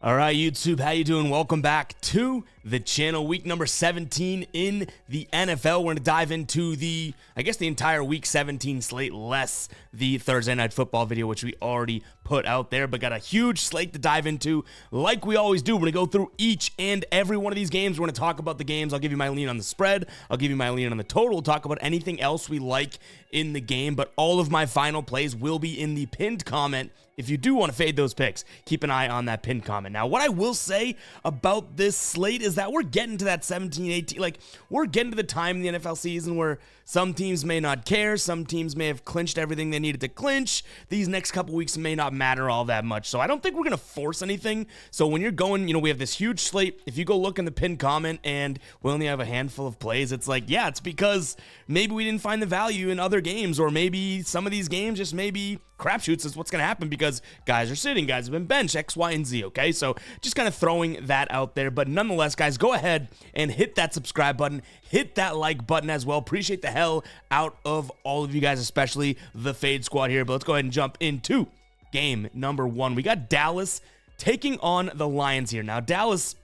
All right, YouTube, how you doing? Welcome back to the channel. Week number 17 in the NFL. We're going to dive into the entire week 17 slate, less the Thursday Night Football video, which we already put out there, but got a huge slate to dive into like we always do. We're going to go through each and every one of these games. We're going to talk about the games. I'll give you my lean on the spread. I'll give you my lean on the total. We'll talk about anything else we like in the game, but all of my final plays will be in the pinned comment. If you do want to fade those picks, keep an eye on that pinned comment. Now, what I will say about this slate is that we're getting to that 17, 18, we're getting to the time in the NFL season where some teams may not care. Some teams may have clinched everything they needed to clinch. These next couple weeks may not matter all that much. So I don't think we're going to force anything. So when you're going, we have this huge slate. If you go look in the pinned comment and we only have a handful of plays, it's like, yeah, it's because maybe we didn't find the value in other games, or maybe some of these games just maybe crapshoots is what's going to happen because guys are sitting, guys have been benched, X, Y, and Z, okay? So just kind of throwing that out there. But nonetheless, guys, go ahead and hit that subscribe button, hit that like button as well. Appreciate the hell out of all of you guys, especially the Fade Squad here. But let's go ahead and jump into game number one. We got Dallas taking on the Lions here. Now, Dallas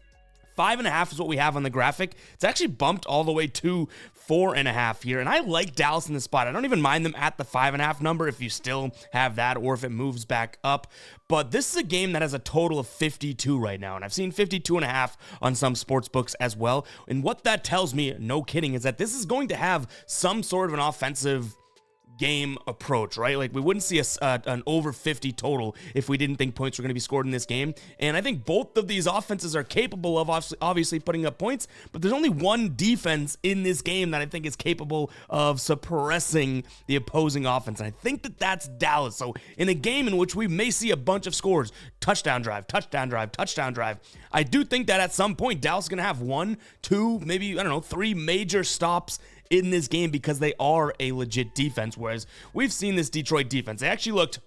5.5 is what we have on the graphic. It's actually bumped all the way to 4.5 here, and I like Dallas in this spot. I don't even mind them at the 5.5 number if you still have that, or if it moves back up. But this is a game that has a total of 52 right now, and I've seen 52.5 on some sports books as well. And what that tells me, no kidding, is that this is going to have some sort of an offensive game approach, right? Like, we wouldn't see an over 50 total if we didn't think points were going to be scored in this game. And I think both of these offenses are capable of obviously putting up points, but there's only one defense in this game that I think is capable of suppressing the opposing offense. And I think that that's Dallas. So in a game in which we may see a bunch of scores, touchdown drive, touchdown drive, touchdown drive, I do think that at some point Dallas is going to have 1, 2, maybe, 3 major stops in this game because they are a legit defense, whereas we've seen this Detroit defense. They actually looked,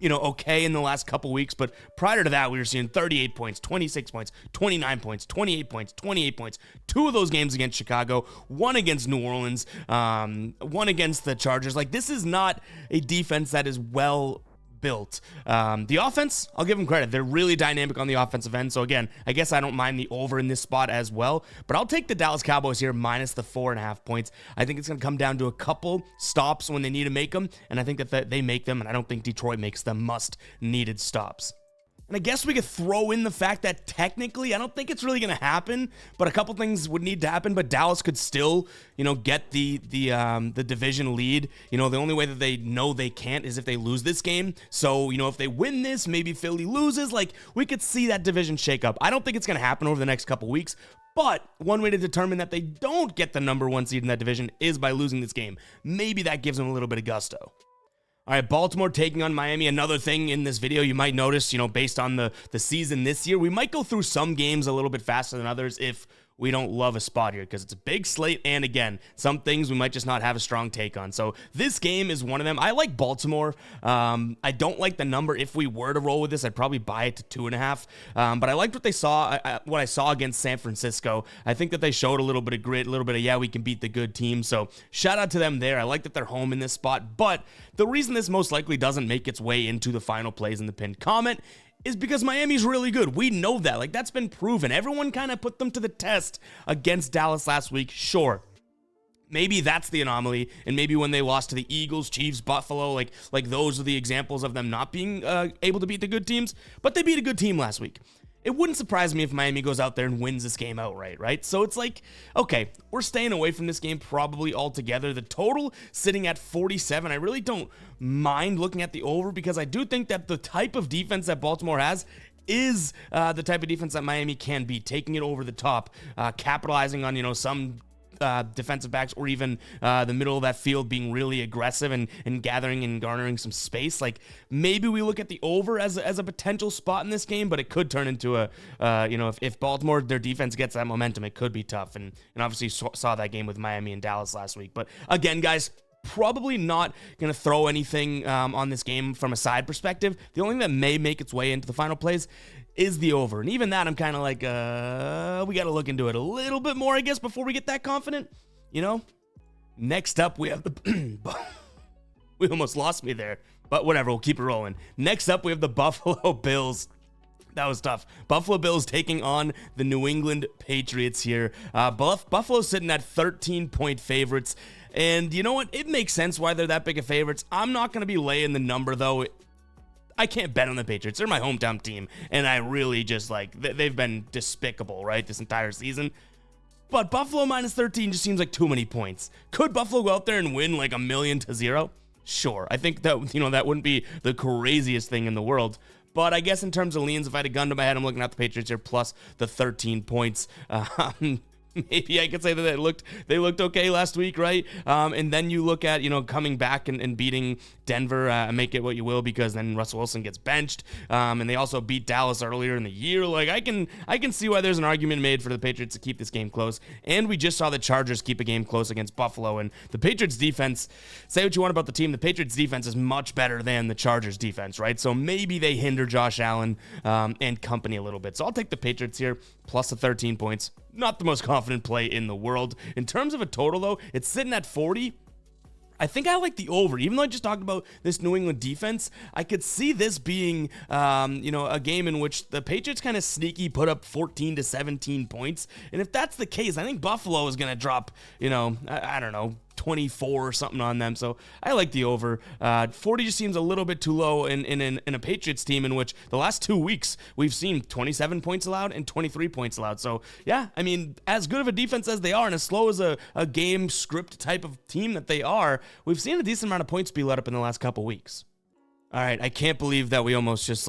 okay in the last couple weeks, but prior to that, we were seeing 38 points, 26 points, 29 points, 28 points, 28 points. 2 of those games against Chicago, 1 against New Orleans, 1 against the Chargers. Like, this is not a defense that is well built. The offense, I'll give them credit. They're really dynamic on the offensive end. So again, I guess I don't mind the over in this spot as well, but I'll take the Dallas Cowboys here minus the 4.5 points. I think it's going to come down to a couple stops when they need to make them, and I think that they make them, and I don't think Detroit makes them must-needed stops. And I guess we could throw in the fact that technically, I don't think it's really going to happen, but a couple things would need to happen. But Dallas could still, get the division lead. The only way that they know they can't is if they lose this game. So, if they win this, maybe Philly loses. Like, we could see that division shake up. I don't think it's going to happen over the next couple weeks. But one way to determine that they don't get the number 1 seed in that division is by losing this game. Maybe that gives them a little bit of gusto. All right, Baltimore taking on Miami. Another thing in this video you might notice, based on the season this year, we might go through some games a little bit faster than others if we don't love a spot here, because it's a big slate, and again, some things we might just not have a strong take on. So this game is one of them. I like Baltimore. I don't like the number. If we were to roll with this, I'd probably buy it to 2.5. But I liked what I saw against San Francisco. I think that they showed a little bit of grit, a little bit of, yeah, we can beat the good team. So shout out to them there. I like that they're home in this spot. But the reason this most likely doesn't make its way into the final plays in the pinned comment is because Miami's really good. We know that. Like, that's been proven. Everyone kind of put them to the test against Dallas last week. Sure, maybe that's the anomaly, and maybe when they lost to the Eagles, Chiefs, Buffalo, like those are the examples of them not being able to beat the good teams, but they beat a good team last week. It wouldn't surprise me if Miami goes out there and wins this game outright, right? So it's like, okay, we're staying away from this game probably altogether. The total sitting at 47. I really don't mind looking at the over, because I do think that the type of defense that Baltimore has is the type of defense that Miami can be, taking it over the top, capitalizing on, some defensive backs, or even the middle of that field being really aggressive and gathering and garnering some space. Like, maybe we look at the over as a potential spot in this game, but it could turn into a, if Baltimore, their defense gets that momentum, it could be tough. And obviously saw that game with Miami and Dallas last week. But again, guys, probably not going to throw anything on this game from a side perspective. The only thing that may make its way into the final plays is the over. And even that, I'm kind of like, we got to look into it a little bit more, I guess, before we get that confident, Next up, we have the... we almost lost me there, but whatever, we'll keep it rolling. Next up, we have the Buffalo Bills That was tough. Buffalo Bills taking on the New England Patriots here. Buffalo's sitting at 13-point favorites. And you know what? It makes sense why they're that big of favorites. I'm not going to be laying the number, though. I can't bet on the Patriots. They're my hometown team. And I really just, like, they've been despicable, right, this entire season. But Buffalo minus 13 just seems like too many points. Could Buffalo go out there and win like 1,000,000-0? Sure. I think that, that wouldn't be the craziest thing in the world. But I guess in terms of leans, if I had a gun to my head, I'm looking at the Patriots here plus the 13 points. Maybe I could say that they looked okay last week, right? And then you look at, coming back and beating Denver, make it what you will, because then Russell Wilson gets benched. And they also beat Dallas earlier in the year. Like, I can see why there's an argument made for the Patriots to keep this game close. And we just saw the Chargers keep a game close against Buffalo. And the Patriots defense, say what you want about the team, the Patriots defense is much better than the Chargers defense, right? So maybe they hinder Josh Allen and company a little bit. So I'll take the Patriots here plus the 13 points. Not the most confident play in the world. In terms of a total, though, it's sitting at 40. I think I like the over. Even though I just talked about this New England defense, I could see this being, a game in which the Patriots kind of sneaky put up 14 to 17 points. And if that's the case, I think Buffalo is going to drop, I don't know, 24 or something on them. So I like the over. 40 just seems a little bit too low in a Patriots team in which the last 2 weeks we've seen 27 points allowed and 23 points allowed. So yeah, I mean, as good of a defense as they are and as slow as a game script type of team that they are, we've seen a decent amount of points be let up in the last couple weeks. All right, I can't believe that we almost just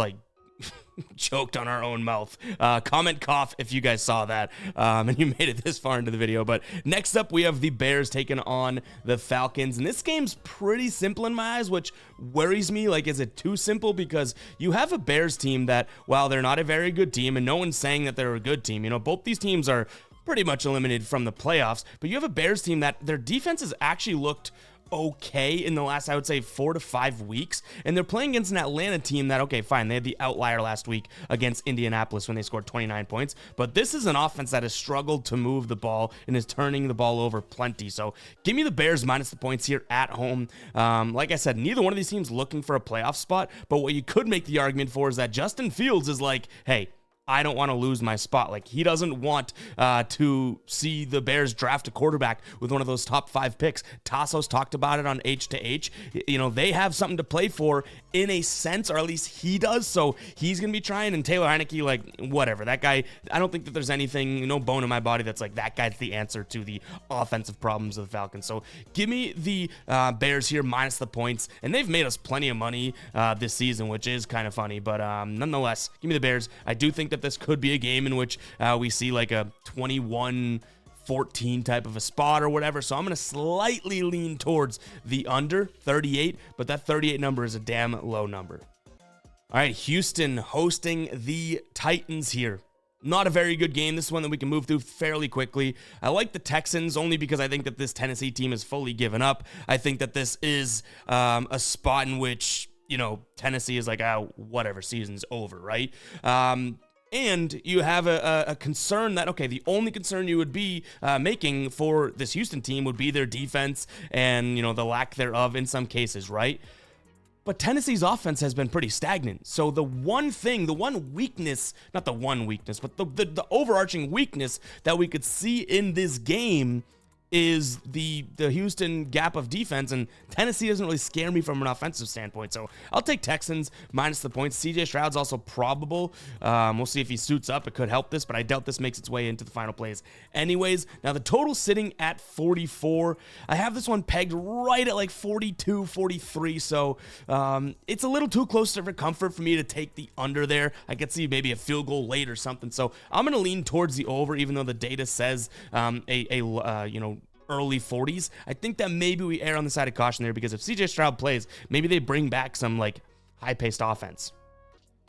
choked on our own mouth. Comment cough if you guys saw that and you made it this far into the video. But next up, we have the Bears taking on the Falcons. And this game's pretty simple in my eyes, which worries me. Like, is it too simple? Because you have a Bears team that, while they're not a very good team, and no one's saying that they're a good team, both these teams are pretty much eliminated from the playoffs. But you have a Bears team that their defense has actually looked okay in the last, I would say, 4 to 5 weeks. And they're playing against an Atlanta team that, okay, fine, they had the outlier last week against Indianapolis when they scored 29 points. But this is an offense that has struggled to move the ball and is turning the ball over plenty. So give me the Bears minus the points here at home. Like I said, neither one of these teams looking for a playoff spot. But what you could make the argument for is that Justin Fields is like, hey, I don't want to lose my spot. Like, he doesn't want to see the Bears draft a quarterback with one of those top 5 picks. Tassos talked about it on H to H. They have something to play for in a sense, or at least he does. So he's going to be trying. And Taylor Heineke, like, whatever. That guy, I don't think that there's anything, no bone in my body that's like, that guy's the answer to the offensive problems of the Falcons. So give me the Bears here minus the points. And they've made us plenty of money this season, which is kind of funny. But nonetheless, give me the Bears. I do think that this could be a game in which we see like a 21-14 type of a spot or whatever. So I'm going to slightly lean towards the under 38, but that 38 number is a damn low number. All right, Houston hosting the Titans here. Not a very good game. This is one that we can move through fairly quickly. I like the Texans only because I think that this Tennessee team is fully given up. I think that this is a spot in which, Tennessee is like, whatever, season's over, right? And you have a concern that, okay, the only concern you would be making for this Houston team would be their defense and, the lack thereof in some cases, right? But Tennessee's offense has been pretty stagnant. So the one weakness, not the one weakness, but the overarching weakness that we could see in this game is the Houston gap of defense, and Tennessee doesn't really scare me from an offensive standpoint. So I'll take Texans minus the points. CJ Stroud's also probable. We'll see if he suits up. It could help this, but I doubt this makes its way into the final plays anyways. Now the total sitting at 44. I have this one pegged right at like 42, 43. So it's a little too close for comfort for me to take the under there. I could see maybe a field goal late or something. So I'm going to lean towards the over, even though the data says early 40s. I think that maybe we err on the side of caution there, because if CJ Stroud plays, maybe they bring back some like high-paced offense.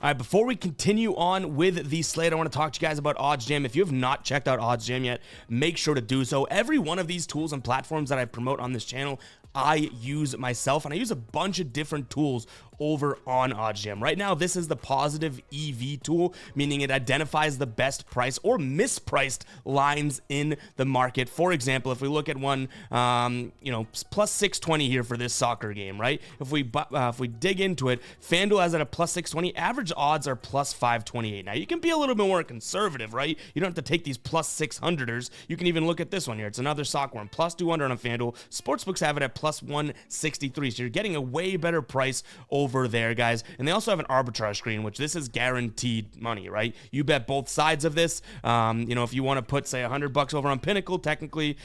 All right, before we continue on with the slate, I want to talk to you guys about OddsJam. If you have not checked out OddsJam yet, make sure to do so. Every one of these tools and platforms that I promote on this channel, I use myself, and I use a bunch of different tools over on OddsJam. Right now, this is the positive EV tool, meaning it identifies the best price or mispriced lines in the market. For example, if we look at one, plus 620 here for this soccer game, right? If we dig into it, FanDuel has it at plus 620. Average odds are plus 528. Now, you can be a little bit more conservative, right? You don't have to take these plus 600ers. You can even look at this one here. It's another soccer one, plus 200 on FanDuel. Sportsbooks have it at plus 163. So you're getting a way better price over there, guys. And they also have an arbitrage screen, which this is guaranteed money, right? You bet both sides of this. If you want to put, say, $100 over on Pinnacle, technically,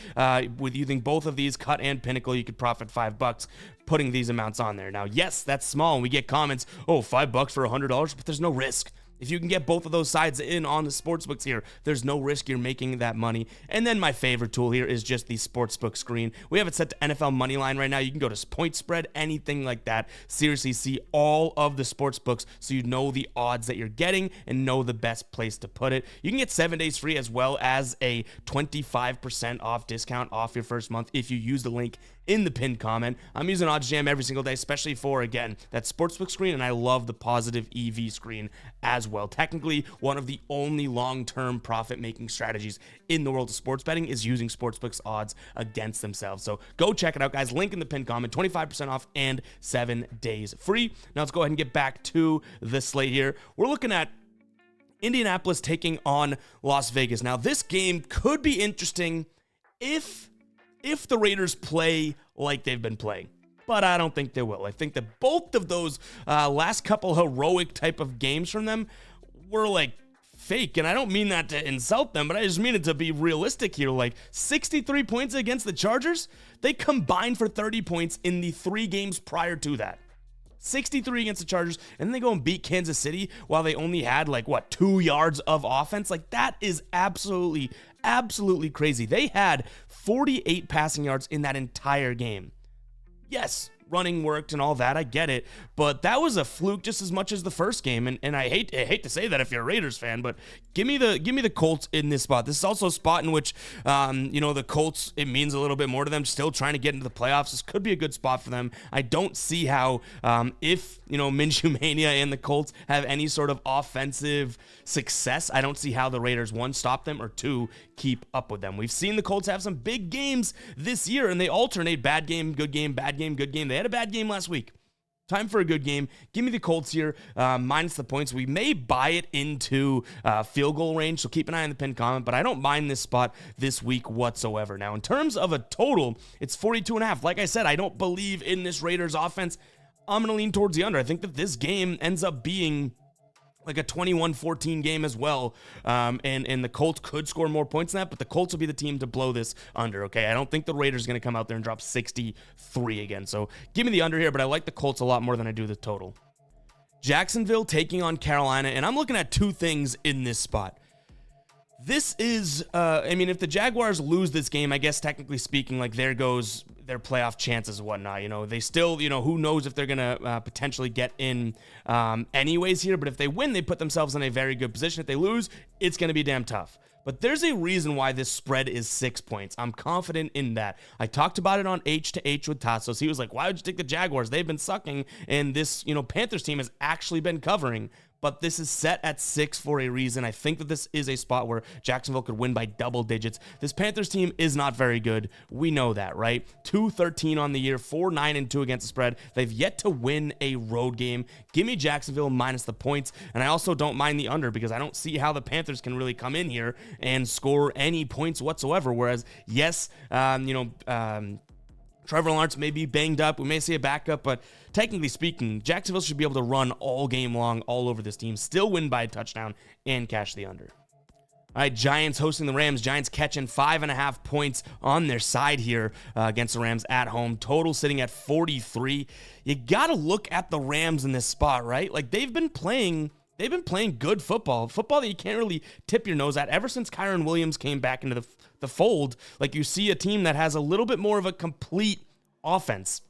with using both of these, Cut and Pinnacle, you could profit $5 putting these amounts on there. Now, yes, that's small, and we get comments, oh, $5 for $100, but there's no risk. If you can get both of those sides in on the sportsbooks here, there's no risk you're making that money. And then my favorite tool here is just the sportsbook screen. We have it set to NFL Moneyline right now. You can go to point spread, anything like that. Seriously, see all of the sportsbooks so you know the odds that you're getting and know the best place to put it. You can get 7 days free as well as a 25% off discount off your first month if you use the link in the pinned comment. I'm using OddsJam every single day, especially for, again, that sportsbook screen, and I love the positive EV screen as well. Technically, one of the only long-term profit-making strategies in the world of sports betting is using sportsbooks odds against themselves. So go check it out, guys. Link in the pinned comment, 25% off and 7 days free. Now let's go ahead and get back to the slate here. We're looking at Indianapolis taking on Las Vegas. Now, this game could be interesting if the Raiders play like they've been playing, but I don't think they will. I think that both of those last couple heroic type of games from them were like fake, and I don't mean that to insult them, but I just mean it to be realistic here. Like 63 points against the Chargers, they combined for 30 points in the 3 games prior to that. 63 against the Chargers, and then they go and beat Kansas City while they only had 2 yards of offense. Like, that is absolutely crazy. They had 48 passing yards in that entire game. Yes, running worked and all that, I get it, but that was a fluke just as much as the first game. And I hate to say that if you're a Raiders fan, but give me the Colts in this spot. This is also a spot in which the Colts, it means a little bit more to them, still trying to get into the playoffs. This could be a good spot for them. I don't see how if Minshew Mania and the Colts have any sort of offensive success, I don't see how the Raiders, 1, stop them, or 2, keep up with them. We've seen the Colts have some big games this year, and they alternate bad game, good game, bad game, good game. They had a bad game last week. Time for a good game. Give me the Colts here, minus the points. We may buy it into field goal range, so keep an eye on the pinned comment, but I don't mind this spot this week whatsoever. Now, in terms of a total, it's 42.5. Like I said, I don't believe in this Raiders offense. I'm going to lean towards the under. I think that this game ends up being like a 21-14 game as well, and the Colts could score more points than that, but the Colts will be the team to blow this under, okay? I don't think the Raiders are going to come out there and drop 63 again, so give me the under here, but I like the Colts a lot more than I do the total. Jacksonville taking on Carolina, and I'm looking at 2 things in this spot. This is, if the Jaguars lose this game, I guess technically speaking, there goes their playoff chances and whatnot. They still, who knows if they're going to potentially get in anyways here. But if they win, they put themselves in a very good position. If they lose, it's going to be damn tough. But there's a reason why this spread is 6 points. I'm confident in that. I talked about it on H to H with Tassos. He was like, why would you take the Jaguars? They've been sucking, and this, Panthers team has actually been covering. But this is set at 6 for a reason. I think that this is a spot where Jacksonville could win by double digits. This Panthers team is not very good. We know that, right? 2-13 on the year, 4-9-2 against the spread. They've yet to win a road game. Give me Jacksonville minus the points. And I also don't mind the under because I don't see how the Panthers can really come in here and score any points whatsoever. Whereas, yes, Trevor Lawrence may be banged up. We may see a backup, but technically speaking, Jacksonville should be able to run all game long all over this team, still win by a touchdown, and cash the under. All right, Giants hosting the Rams. Giants catching 5.5 points on their side here against the Rams at home. Total sitting at 43. You got to look at the Rams in this spot, right? They've been playing good football that you can't really tip your nose at ever since Kyron Williams came back into the fold. You see a team that has a little bit more of a complete offense.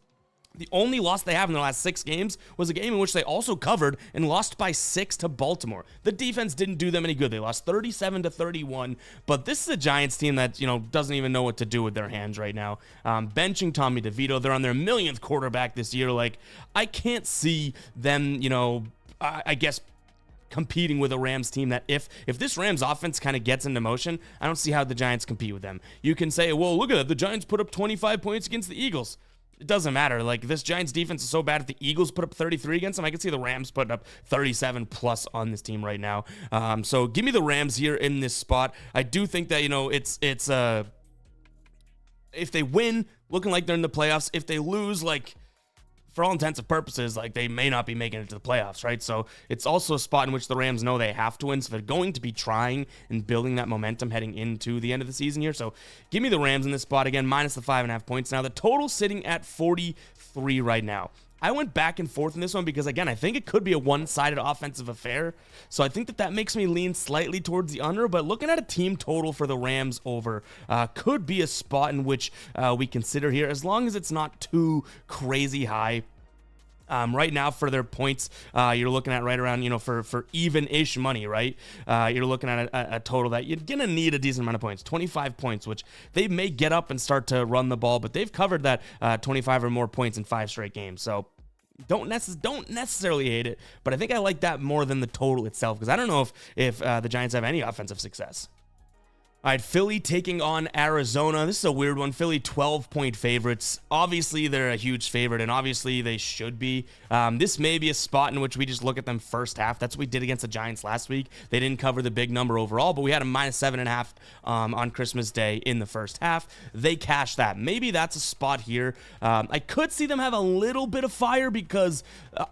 The only loss they have in their last 6 games was a game in which they also covered and lost by 6 to Baltimore. The defense didn't do them any good. They lost 37-31, but this is a Giants team that, doesn't even know what to do with their hands right now. Benching Tommy DeVito, they're on their millionth quarterback this year. Like, I can't see them, I guess, competing with a Rams team that if this Rams offense kind of gets into motion, I don't see how the Giants compete with them. You can say, well, look at that. The Giants put up 25 points against the Eagles. It doesn't matter. Like, this Giants defense is so bad. If the Eagles put up 33 against them, I could see the Rams putting up 37 plus on this team right now. So give me the Rams here in this spot. I do think that, it's if they win, looking like they're in the playoffs. If they lose, like, for all intents and purposes, like, they may not be making it to the playoffs, right? So it's also a spot in which the Rams know they have to win, so they're going to be trying and building that momentum heading into the end of the season here. So give me the Rams in this spot again, minus the 5.5 points. Now the total sitting at 43 right now. I went back and forth in this one because, again, I think it could be a one-sided offensive affair. So I think that makes me lean slightly towards the under, but looking at a team total for the Rams over could be a spot in which we consider here, as long as it's not too crazy high. Right now for their points, you're looking at right around, for even-ish money, right? You're looking at a total that you're going to need a decent amount of points, 25 points, which they may get up and start to run the ball, but they've covered that 25 or more points in 5 straight games. So don't necessarily hate it, but I think I like that more than the total itself, because I don't know if the Giants have any offensive success. All right, Philly taking on Arizona. This is a weird one. Philly 12-point favorites. Obviously, they're a huge favorite, and obviously they should be. This may be a spot in which we just look at them first half. That's what we did against the Giants last week. They didn't cover the big number overall, but we had a minus 7.5 on Christmas Day in the first half. They cashed that. Maybe that's a spot here. I could see them have a little bit of fire because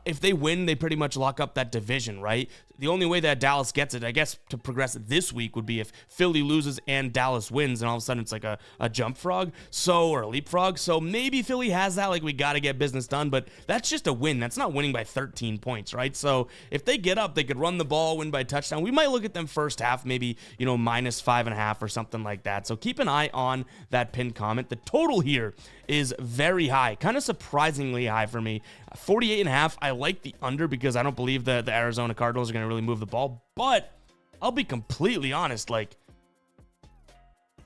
if they win, they pretty much lock up that division, right? The only way that Dallas gets it, I guess, to progress it this week would be if Philly loses and Dallas wins, and all of a sudden it's like a jump frog, or a leapfrog. So maybe Philly has that, like, we got to get business done, but that's just a win. That's not winning by 13 points, right? So if they get up, they could run the ball, win by touchdown. We might look at them first half, maybe, minus 5.5 or something like that. So keep an eye on that pinned comment. The total here is very high, kind of surprisingly high for me. 48.5. I like the under because I don't believe the Arizona Cardinals are going to really move the ball, but I'll be completely honest, like,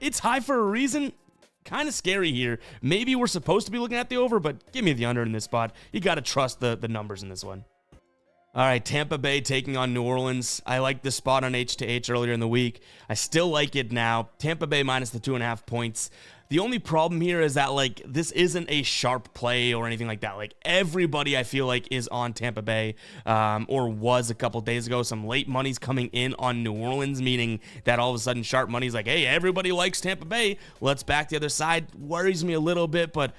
it's high for a reason. Kind of scary here. Maybe we're supposed to be looking at the over, but give me the under in this spot. You got to trust the numbers in this one. All right, Tampa Bay taking on New Orleans. I liked this spot on H2H earlier in the week. I still like it now. Tampa Bay minus the 2.5 points. The only problem here is that, like, this isn't a sharp play or anything like that. Like, everybody, I feel like, is on Tampa Bay, or was a couple days ago. Some late money's coming in on New Orleans, meaning that all of a sudden sharp money's like, hey, everybody likes Tampa Bay. Let's back the other side. Worries me a little bit, but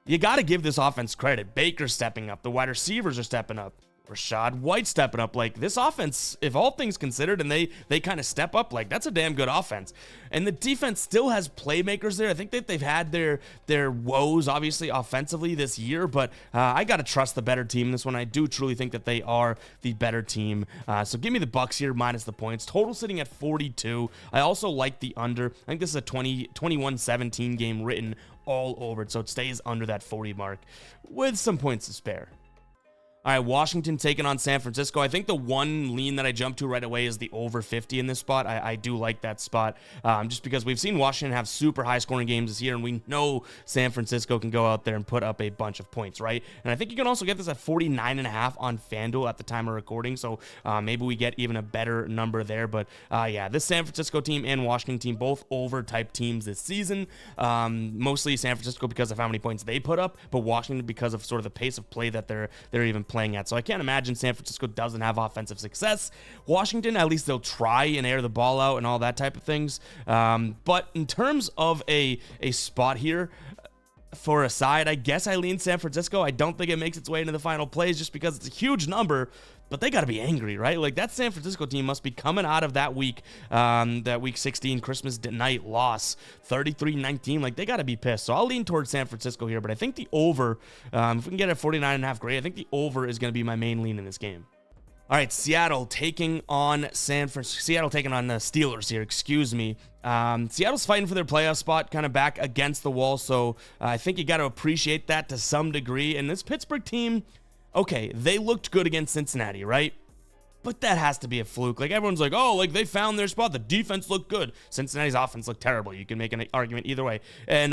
you got to give this offense credit. Baker's stepping up. The wide receivers are stepping up. Rashad White stepping up. Like, this offense, if all things considered, and they kind of step up, like, that's a damn good offense. And the defense still has playmakers there. I think that they've had their woes, obviously, offensively this year, but I got to trust the better team in this one. I do truly think that they are the better team. So give me the Bucks here, minus the points. Total sitting at 42. I also like the under. I think this is a 21-17 game written all over it, so it stays under that 40 mark with some points to spare. All right, Washington taking on San Francisco. I think the one lean that I jump to right away is the over 50 in this spot. I do like that spot just because we've seen Washington have super high-scoring games this year, and we know San Francisco can go out there and put up a bunch of points, right? And I think you can also get this at 49.5 on FanDuel at the time of recording, so maybe we get even a better number there. But yeah, this San Francisco team and Washington team, both over-type teams this season. Mostly San Francisco because of how many points they put up, but Washington because of sort of the pace of play that they're even playing at. So I can't imagine San Francisco doesn't have offensive success. Washington, at least they'll try and air the ball out and all that type of things. But in terms of a spot here for a side, I guess I lean San Francisco. I don't think it makes its way into the final plays just because it's a huge number, but they got to be angry, right? Like, that San Francisco team must be coming out of that week 16 Christmas night loss, 33-19. Like, they got to be pissed. So I'll lean towards San Francisco here, but I think the over, if we can get a 49.5, great. I think the over is going to be my main lean in this game. All right, Seattle taking on the Steelers here, excuse me. Seattle's fighting for their playoff spot, kind of back against the wall, so I think you got to appreciate that to some degree. And this Pittsburgh team, okay, they looked good against Cincinnati, right? But that has to be a fluke. Like, everyone's like, oh, like, they found their spot. The defense looked good. Cincinnati's offense looked terrible. You can make an argument either way. And,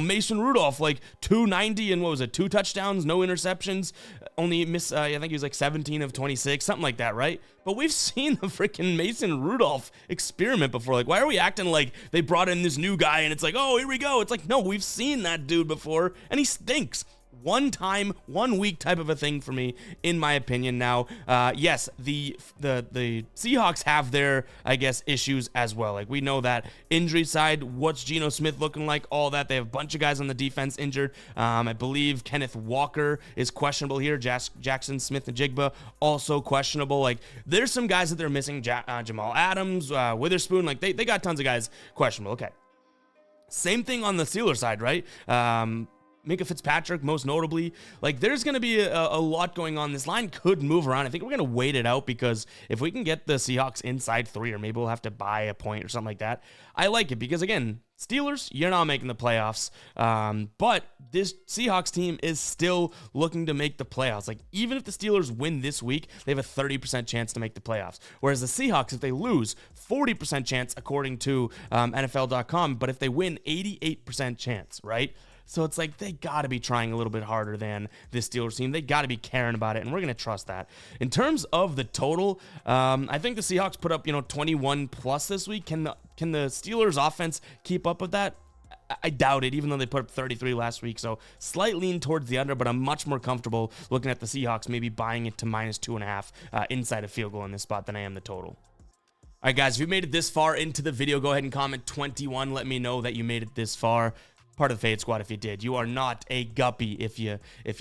Mason Rudolph, like, 290 and what was it, 2 touchdowns, no interceptions. Only missed, I think he was like 17 of 26, something like that, right? But we've seen the freaking Mason Rudolph experiment before. Like, why are we acting like they brought in this new guy and it's like, oh, here we go. It's like, no, we've seen that dude before and he stinks. One time, 1 week type of a thing for me, in my opinion. Now, yes, the Seahawks have their, I guess, issues as well. Like, we know that injury side, what's Geno Smith looking like, all that. They have a bunch of guys on the defense injured. I believe Kenneth Walker is questionable here. Jackson Smith-Njigba also questionable. Like, there's some guys that they're missing. Jamal Adams, Witherspoon, like, they got tons of guys questionable. Okay. Same thing on the Steelers side, right? Minka Fitzpatrick, most notably. Like, there's going to be a lot going on. This line could move around. I think we're going to wait it out because if we can get the Seahawks inside 3, or maybe we'll have to buy a point or something like that, I like it because, again, Steelers, you're not making the playoffs, but this Seahawks team is still looking to make the playoffs. Like, even if the Steelers win this week, they have a 30% chance to make the playoffs. Whereas the Seahawks, if they lose, 40% chance according to NFL.com, but if they win, 88% chance, right? So it's like they got to be trying a little bit harder than this Steelers team. They got to be caring about it, and we're going to trust that. In terms of the total, I think the Seahawks put up 21 plus this week. Can the Steelers offense keep up with that? I doubt it, even though they put up 33 last week. So slight lean towards the under, but I'm much more comfortable looking at the Seahawks, maybe buying it to -2.5 inside a field goal in this spot than I am the total. All right, guys, if you made it this far into the video, go ahead and comment 21. Let me know that you made it this far. Part of the Fade Squad if you did. You are not a guppy if you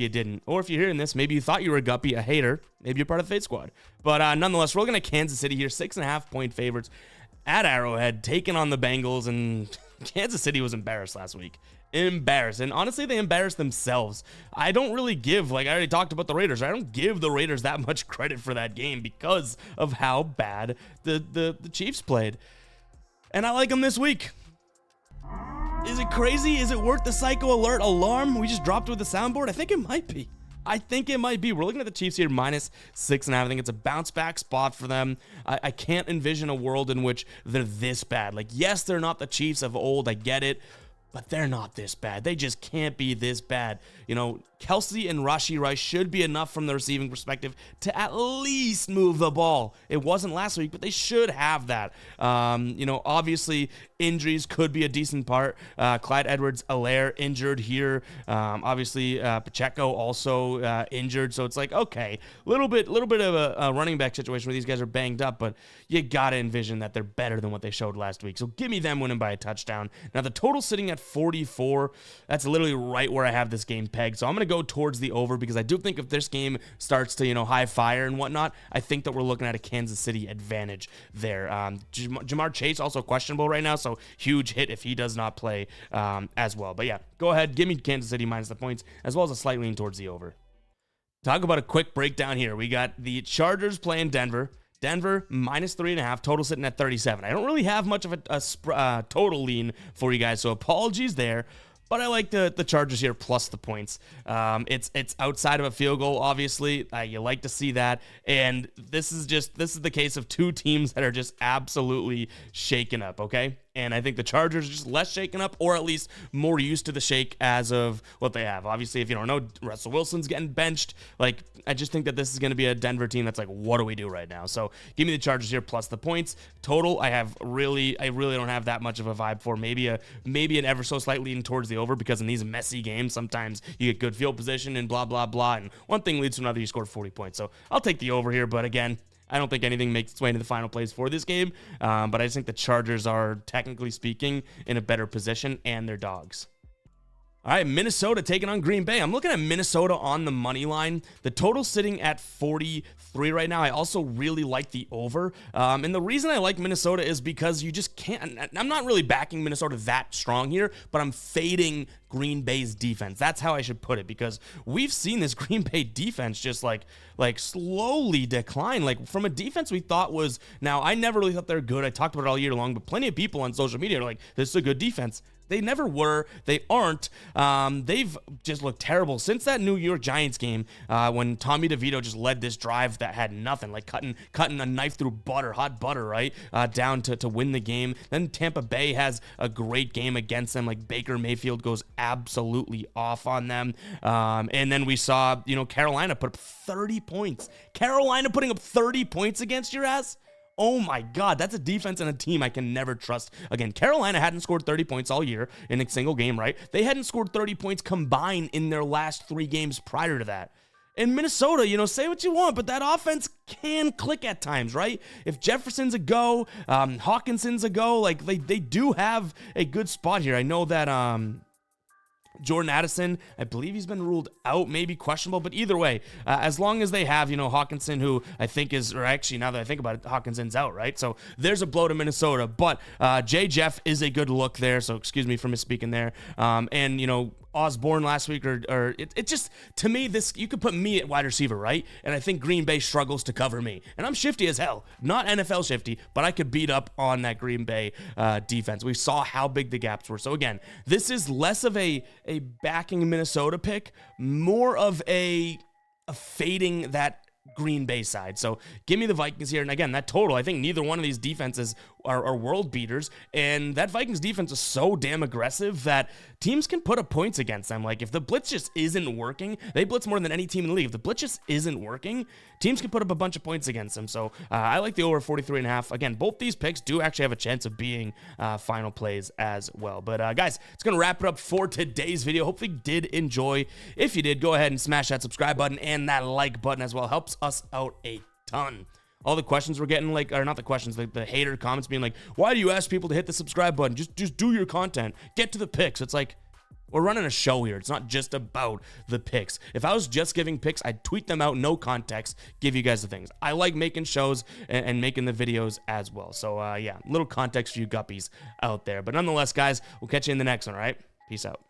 didn't. Or if you're hearing this, maybe you thought you were a guppy, a hater. Maybe you're part of the Fade Squad. But nonetheless, we're looking at Kansas City here, 6.5 point favorites at Arrowhead, taking on the Bengals, and Kansas City was embarrassed last week. Embarrassed. And honestly, they embarrassed themselves. I don't really give, like I already talked about the Raiders, I don't give the Raiders that much credit for that game because of how bad the Chiefs played. And I like them this week. Is it crazy? Is it worth the psycho alert alarm we just dropped with the soundboard? I think it might be. We're looking at the Chiefs here, -6.5. I think it's a bounce back spot for them. I can't envision a world in which they're this bad. Like, yes, they're not the Chiefs of old. I get it. But they're not this bad. They just can't be this bad. Kelsey and Rashee Rice should be enough from the receiving perspective to at least move the ball. It wasn't last week, but they should have that. Obviously, injuries could be a decent part. Clyde Edwards-Helaire injured here. Obviously, Pacheco also injured. So it's like, okay, little bit of a running back situation where these guys are banged up, but you got to envision that they're better than what they showed last week. So give me them winning by a touchdown. Now, the total sitting at 44. That's literally right where I have this game pegged. So I'm going to go towards the over because I do think if this game starts to, high fire and whatnot, I think that we're looking at a Kansas City advantage there. Jamar Chase also questionable right now, so huge hit if he does not play as well. But yeah, go ahead. Give me Kansas City minus the points as well as a slight lean towards the over. Talk about a quick breakdown here. We got the Chargers playing Denver. Denver -3.5, total sitting at 37. I don't really have much of a total lean for you guys, so apologies there. But I like the Chargers here plus the points. It's outside of a field goal, obviously. You like to see that. And this is the case of two teams that are just absolutely shaken up, okay? And I think the Chargers are just less shaken up, or at least more used to the shake as of what they have. Obviously, if you don't know, Russell Wilson's getting benched. Like, I just think that this is going to be a Denver team that's like, what do we do right now? So give me the Chargers here plus the points. Total, I really don't have that much of a vibe for. Maybe an ever so slight lean towards the over, because in these messy games, sometimes you get good field position and blah, blah, blah. And one thing leads to another. You scored 40 points. So I'll take the over here. But again, I don't think anything makes its way into the final plays for this game, but I just think the Chargers are, technically speaking, in a better position, and they're dogs. All right, Minnesota taking on Green Bay. I'm looking at Minnesota on the money line. The total sitting at 43 right now. I also really like the over. And the reason I like Minnesota is because you just can't. I'm not really backing Minnesota that strong here, but I'm fading Green Bay's defense. That's how I should put it, because we've seen this Green Bay defense just like slowly decline. Like, from a defense we thought was, now I never really thought they're good. I talked about it all year long, but plenty of people on social media are like, this is a good defense. They never were. They aren't. They've just looked terrible since that New York Giants game when Tommy DeVito just led this drive that had nothing, like cutting a knife through butter, hot butter, right, down to win the game. Then Tampa Bay has a great game against them. Like, Baker Mayfield goes absolutely off on them. And then we saw, Carolina put up 30 points. Carolina putting up 30 points against your ass? Oh my God, that's a defense and a team I can never trust. Again, Carolina hadn't scored 30 points all year in a single game, right? They hadn't scored 30 points combined in their last 3 games prior to that. In Minnesota, say what you want, but that offense can click at times, right? If Jefferson's a go, Hawkinson's a go, like they do have a good spot here. I know that Jordan Addison, I believe he's been ruled out, maybe questionable, but either way, as long as they have, Hawkinson, who I think is, or actually now that I think about it, Hawkinson's out, right? So there's a blow to Minnesota, but J. Jeff is a good look there, so excuse me for misspeaking there. And, Osborne last week, or it just, to me, this, you could put me at wide receiver, right? And I think Green Bay struggles to cover me. And I'm shifty as hell, not NFL shifty, but I could beat up on that Green Bay defense. We saw how big the gaps were. So again, this is less of a backing Minnesota pick, more of a fading that Green Bay side. So give me the Vikings here. And again, that total, I think neither one of these defenses are world beaters. And that Vikings defense is so damn aggressive that teams can put up points against them. Like, if the blitz just isn't working, they blitz more than any team in the league. If the blitz just isn't working, teams can put up a bunch of points against them. So I like the over 43.5. Again, both these picks do actually have a chance of being final plays as well. But guys, it's going to wrap it up for today's video. Hopefully you did enjoy. If you did, go ahead and smash that subscribe button and that like button as well. Helps us out a ton. All the questions we're getting, or not the questions, the hater comments being like, why do you ask people to hit the subscribe button? Just do your content. Get to the picks. It's like, we're running a show here. It's not just about the picks. If I was just giving picks, I'd tweet them out, no context, give you guys the things. I like making shows and making the videos as well. So yeah, little context for you guppies out there. But nonetheless, guys, we'll catch you in the next one, all right? Peace out.